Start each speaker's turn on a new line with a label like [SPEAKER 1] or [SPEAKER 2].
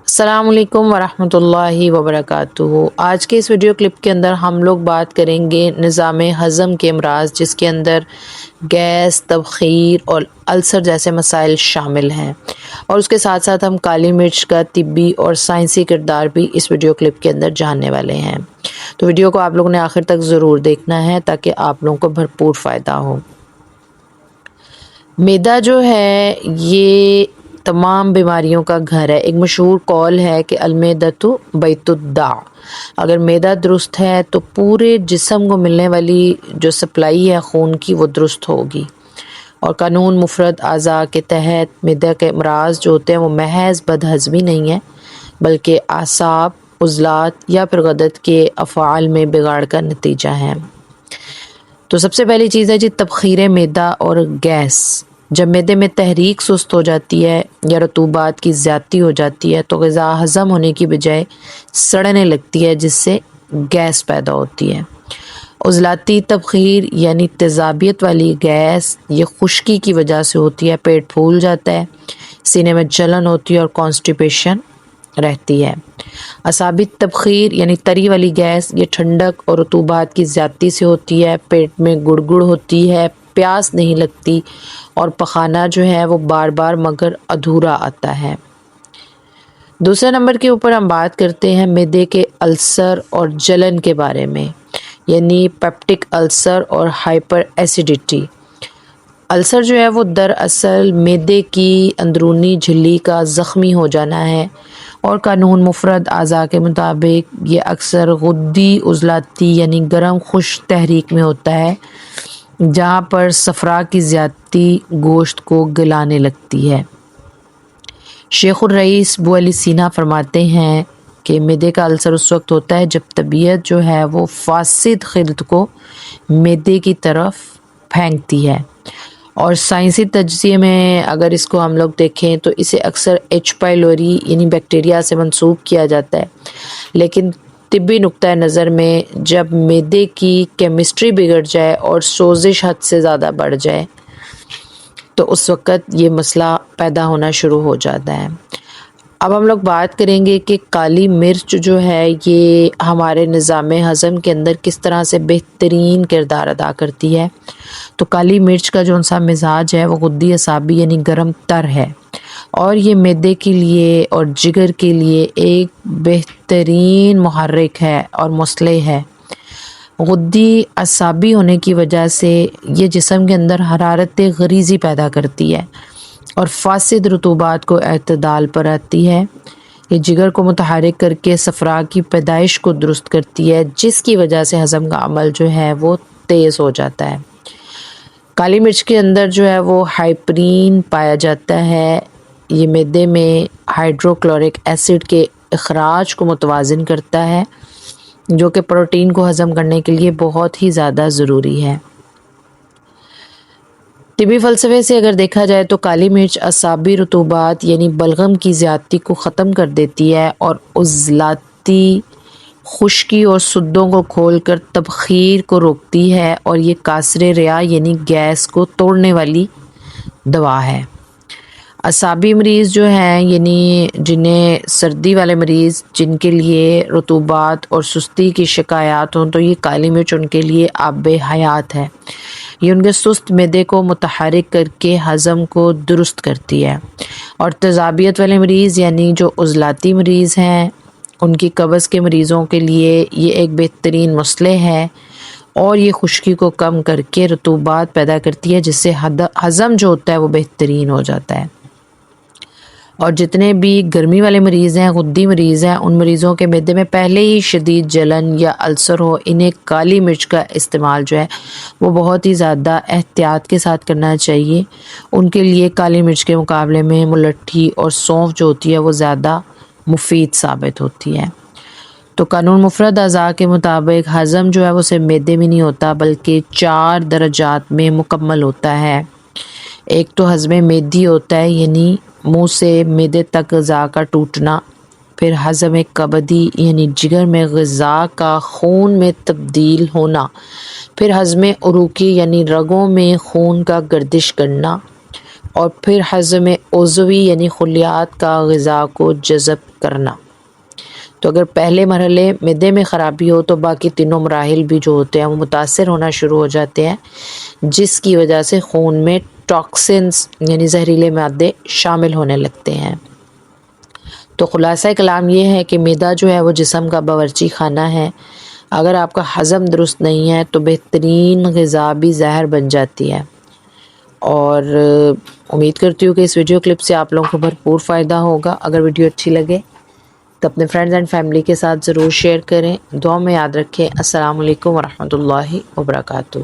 [SPEAKER 1] السلام علیکم ورحمۃ اللہ وبرکاتہ۔ آج کے اس ویڈیو کلپ کے اندر ہم لوگ بات کریں گے نظام ہضم کے امراض، جس کے اندر گیس، تبخیر اور السر جیسے مسائل شامل ہیں، اور اس کے ساتھ ساتھ ہم کالی مرچ کا طبی اور سائنسی کردار بھی اس ویڈیو کلپ کے اندر جاننے والے ہیں۔ تو ویڈیو کو آپ لوگوں نے آخر تک ضرور دیکھنا ہے تاکہ آپ لوگوں کو بھرپور فائدہ ہو۔ معدہ جو ہے یہ تمام بیماریوں کا گھر ہے۔ ایک مشہور قول ہے کہ المعدۃ بیت الداء۔ اگر معدہ درست ہے تو پورے جسم کو ملنے والی جو سپلائی ہے خون کی وہ درست ہوگی۔ اور قانون مفرد اعضاء کے تحت معدہ کے امراض جو ہوتے ہیں وہ محض بدہضمی نہیں ہے، بلکہ اعصاب، عضلات یا پھر غدد کے افعال میں بگاڑ کا نتیجہ ہے۔ تو سب سے پہلی چیز ہے جی تبخیر معدہ اور گیس۔ جب معدے میں تحریک سست ہو جاتی ہے یا رطوبات کی زیادتی ہو جاتی ہے تو غذا ہضم ہونے کی بجائے سڑنے لگتی ہے، جس سے گیس پیدا ہوتی ہے۔ عضلاتی تبخیر یعنی تیزابیت والی گیس یہ خشکی کی وجہ سے ہوتی ہے، پیٹ پھول جاتا ہے، سینے میں جلن ہوتی ہے اور کانسٹیپیشن رہتی ہے۔ اعصابی تبخیر یعنی تری والی گیس یہ ٹھنڈک اور رطوبات کی زیادتی سے ہوتی ہے، پیٹ میں گڑگڑ ہوتی ہے، پیاس نہیں لگتی اور پخانہ جو ہے وہ بار بار مگر ادھورا آتا ہے۔ دوسرے نمبر کے اوپر ہم بات کرتے ہیں معدے کے السر اور جلن کے بارے میں، یعنی پیپٹک السر اور ہائپر ایسیڈیٹی۔ السر جو ہے وہ دراصل معدے کی اندرونی جھلی کا زخمی ہو جانا ہے، اور قانون مفرد اعضاء کے مطابق یہ اکثر غدی عضلاتی یعنی گرم خشک تحریک میں ہوتا ہے، جہاں پر صفرا کی زیادتی گوشت کو گلانے لگتی ہے۔ شیخ الرئیس ابو علی سینا فرماتے ہیں کہ معدے کا السر اس وقت ہوتا ہے جب طبیعت جو ہے وہ فاسد خلط کو معدے کی طرف پھینکتی ہے، اور سائنسی تجزیے میں اگر اس کو ہم لوگ دیکھیں تو اسے اکثر ایچ پائلوری یعنی بیکٹیریا سے منسوب کیا جاتا ہے، لیکن طبی نقطہ نظر میں جب معدے کی کیمسٹری بگڑ جائے اور سوزش حد سے زیادہ بڑھ جائے تو اس وقت یہ مسئلہ پیدا ہونا شروع ہو جاتا ہے۔ اب ہم لوگ بات کریں گے کہ کالی مرچ جو ہے یہ ہمارے نظام ہضم کے اندر کس طرح سے بہترین کردار ادا کرتی ہے۔ تو کالی مرچ کا جو سا مزاج ہے وہ غدی اعصابی یعنی گرم تر ہے، اور یہ معدے کے لیے اور جگر کے لیے ایک بہترین محرک ہے اور مسلح ہے۔ غدی اعصابی ہونے کی وجہ سے یہ جسم کے اندر حرارت غریزی پیدا کرتی ہے اور فاسد رطوبات کو اعتدال پر آتی ہے۔ یہ جگر کو متحرک کر کے صفرا کی پیدائش کو درست کرتی ہے، جس کی وجہ سے ہضم کا عمل جو ہے وہ تیز ہو جاتا ہے۔ کالی مرچ کے اندر جو ہے وہ ہائپرین پایا جاتا ہے، یہ معدے میں ہائیڈروکلورک ایسڈ کے اخراج کو متوازن کرتا ہے، جو کہ پروٹین کو ہضم کرنے کے لیے بہت ہی زیادہ ضروری ہے۔ طبی فلسفے سے اگر دیکھا جائے تو کالی مرچ اعصابی رطوبات یعنی بلغم کی زیادتی کو ختم کر دیتی ہے اور عضلاتی خشکی اور سدوں کو کھول کر تبخیر کو روکتی ہے، اور یہ کاسر ریا یعنی گیس کو توڑنے والی دوا ہے۔ اعصابی مریض جو ہیں یعنی جنہیں سردی والے مریض جن کے لیے رطوبات اور سستی کی شکایات ہوں تو یہ کالی مرچ ان کے لیے آب حیات ہے۔ یہ ان کے سست معدے کو متحرک کر کے ہضم کو درست کرتی ہے، اور تیزابیت والے مریض یعنی جو عضلاتی مریض ہیں ان کی قبض کے مریضوں کے لیے یہ ایک بہترین مسلح ہے، اور یہ خشکی کو کم کر کے رطوبات پیدا کرتی ہے، جس سے ہضم جو ہوتا ہے وہ بہترین ہو جاتا ہے۔ اور جتنے بھی گرمی والے مریض ہیں، غدی مریض ہیں، ان مریضوں کے معدے میں پہلے ہی شدید جلن یا السر ہو، انہیں کالی مرچ کا استعمال جو ہے وہ بہت ہی زیادہ احتیاط کے ساتھ کرنا چاہیے۔ ان کے لیے کالی مرچ کے مقابلے میں ملٹھی اور سونف جو ہوتی ہے وہ زیادہ مفید ثابت ہوتی ہے۔ تو قانون مفرد اعضاء کے مطابق ہضم جو ہے وہ صرف معدے میں نہیں ہوتا بلکہ 4 درجات میں مکمل ہوتا ہے۔ ایک تو ہضم معدی ہوتا ہے، یعنی منہ سے معدے تک غذا کا ٹوٹنا، پھر ہضم کبدی یعنی جگر میں غذا کا خون میں تبدیل ہونا، پھر ہضم عروقی یعنی رگوں میں خون کا گردش کرنا، اور پھر ہضم عضوی یعنی خلیات کا غذا کو جذب کرنا۔ تو اگر پہلے مرحلے معدے میں خرابی ہو تو باقی تینوں مراحل بھی جو ہوتے ہیں وہ متاثر ہونا شروع ہو جاتے ہیں، جس کی وجہ سے خون میں ٹاکسنز یعنی زہریلے مادے شامل ہونے لگتے ہیں۔ تو خلاصہ کلام یہ ہے کہ معدہ جو ہے وہ جسم کا باورچی خانہ ہے۔ اگر آپ کا ہضم درست نہیں ہے تو بہترین غذا بھی زہر بن جاتی ہے۔ اور امید کرتی ہوں کہ اس ویڈیو کلپ سے آپ لوگوں کو بھرپور فائدہ ہوگا۔ اگر ویڈیو اچھی لگے تو اپنے فرینڈز اینڈ فیملی کے ساتھ ضرور شیئر کریں۔ دعا میں یاد رکھیں۔ السلام علیکم ورحمۃ اللہ وبرکاتہ۔